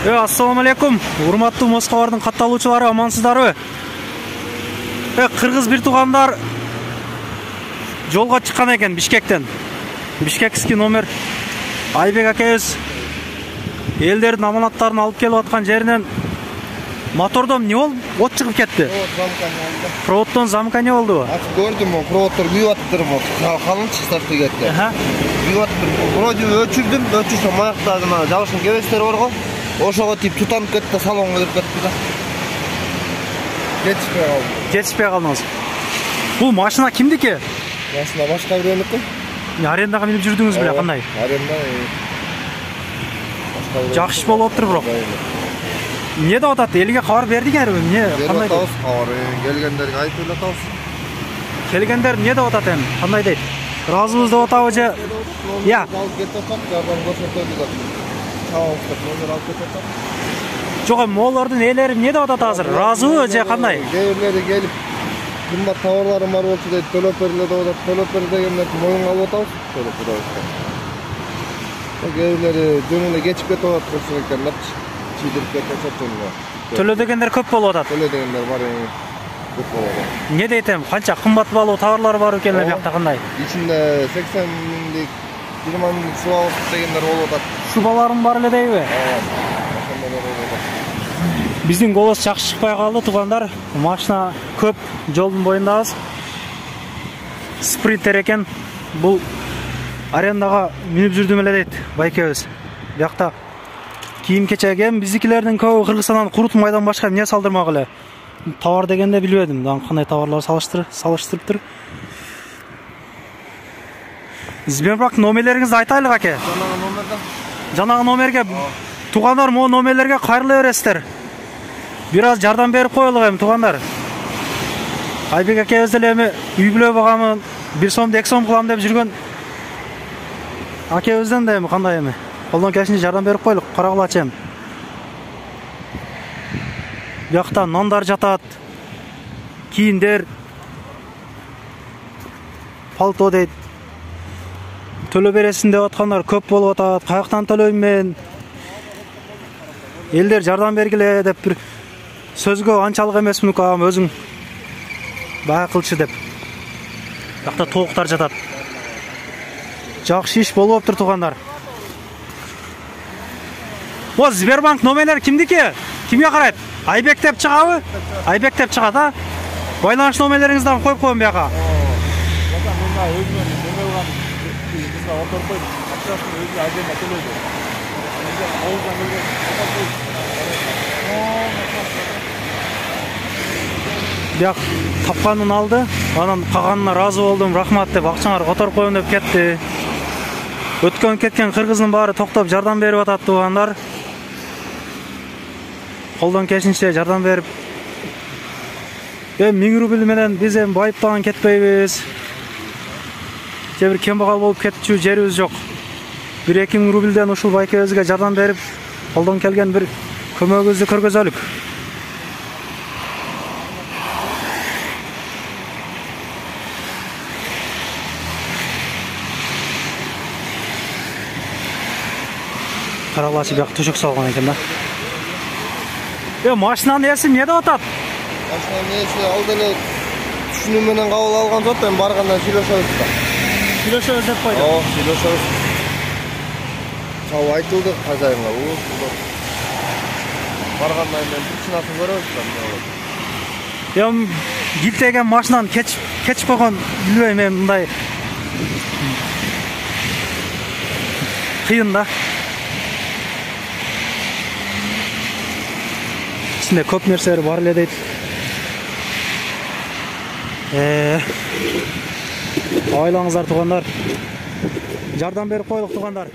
Assalamu алейкум. Урматтуу Москвалардын катталуучулары, амансыздарбы? Кыргыз бир туугандар жолго чыккан экен Бишкектен. Бишкекский номер Айбек акебиз элдердин аманаттарын алып келип аткан жеринен мотордон не болуп от чыгып кетти. Проводдон замкание болду. Gördüm o проводтор күйүп атыптыр, калынчы старты кетти. Күйүп атыптыр. Вроде өчүрдүм, өчүрсөм аяктагына жабышкан кебестер бар го. Ошого тип тутанып кетти, салонго кирип кетти да. Жетишпей калды. Жетишпей калдыңыз. Бул машина кимдики? Машина башка бирөөнүкү. Арендага минип жүрдүңүз беле, кандай? Аренда. Жакшы болуп атыр бирок. Эмне деп атат? Элге кабар бердиңерби? Эмне? Кандай? Келгендерге айтып атабыз. Келгендер эмне деп атат эми? Кандай дейт? Ыраазыбыз деп атабы же? Я. Жок, молордун ээлери эмне деп атат азыр? Ыраазыбы же кандай? Кээрлери келип кымбат товарларым бар болчу дейт, төлөп бергиле деп атат. Төлөп бер дегендерди моюнга алып атабыз. Төлөп беребиз. Кээрлери жөнүнө кечип кетип атат болсо экен депчи. Төлө дегендер көп болуп атат. Төлө дегендер бар көп болуп атат. Эмне дейтем? Канча кымбат баалуу товарлар бар экен эле бuyakta кандай? Ичинде 80 миңдик, 20 миңдик суба дегендер болуп атат. Шубаларым бар эле дейби? Биздин голос жакшы чыкпай калды, туугандар. Машина көп жолдун боюндабыз. Спринтер экен. Бул арендага минип жүрдүм эле дейт байкебиз. Бuyakta кийим кечегем биздикилердин көбү Кыргызстандан курут майдан башка эмне салдырмак эле. Товар дегенде билбедим. Кандай товарлар салыштырыптыр. Сбербанк номерлериңизди айтайлык аке. Жанагы номерге туугандар, могу номерлерге кайрыла бересиздер. Бир аз жардам берип коелук эми туугандар. Айбек акебиз деле эми үй бүлө багамын 1 сом 2 сом кылам деп жүргөн акебизден да эми кандай эми колдон келишинче жардам берип коелук, карагылачы эми. Бuyakta нандар жатат, кийиндер, палто дейт. Төлө бересиң деп аткандар көп болуп атат. Каяктан төлөйм мен? Элдер жардам бергиле деп бир сөзгө анчалык эмесмин кагам, өзүң баа кылчы деп. Бuyakta толуктар жатат. Жакшы иш болуп атыптыр туугандар. О, Сбербанк номерлер кимдики? Кимге карайт? Айбек деп чыгабы? Айбек деп чыгат, а? Байланыш номерлериңизди дагы коюп коем буяка. Бияк тапканын алды, анан калганына ыраазы болдум, рахмат деп акчаңарды которуп коем деп кетти. Өткөн кеткен кыргыздын баары токтоп жардам берип атат туугандар. Колдон келишинче жардам берип. 1000 рубль менен биз эми байыптаган кетпейбиз. Же бир кембагал болуп кетчү жерибиз жок. 1-2 миң рубльден ушул байкебизге жардам берип, колдон келген бир көмөгүбүздү көргөзөлүк. Каралачы бияк төшөк салган экен да. Машинанын ээси эмне деп атат? Машинанын ээси ал деле түшүнүү менен кабыл алган жок, эми баргандан сүйлөшөбүз да. Сүйлөшөбүз деп койду. Сүйлөшөбүз. Чал айтылды кажайынга, баргандан кийин причинасын көрөбүз да. Килтеген машинаны кечип койгон билбейм, эми мындай кыйын да. İçinde көп нерселер бар эле дейт. Айлаңыздар туугандар. Жардам берип коелук туугандар.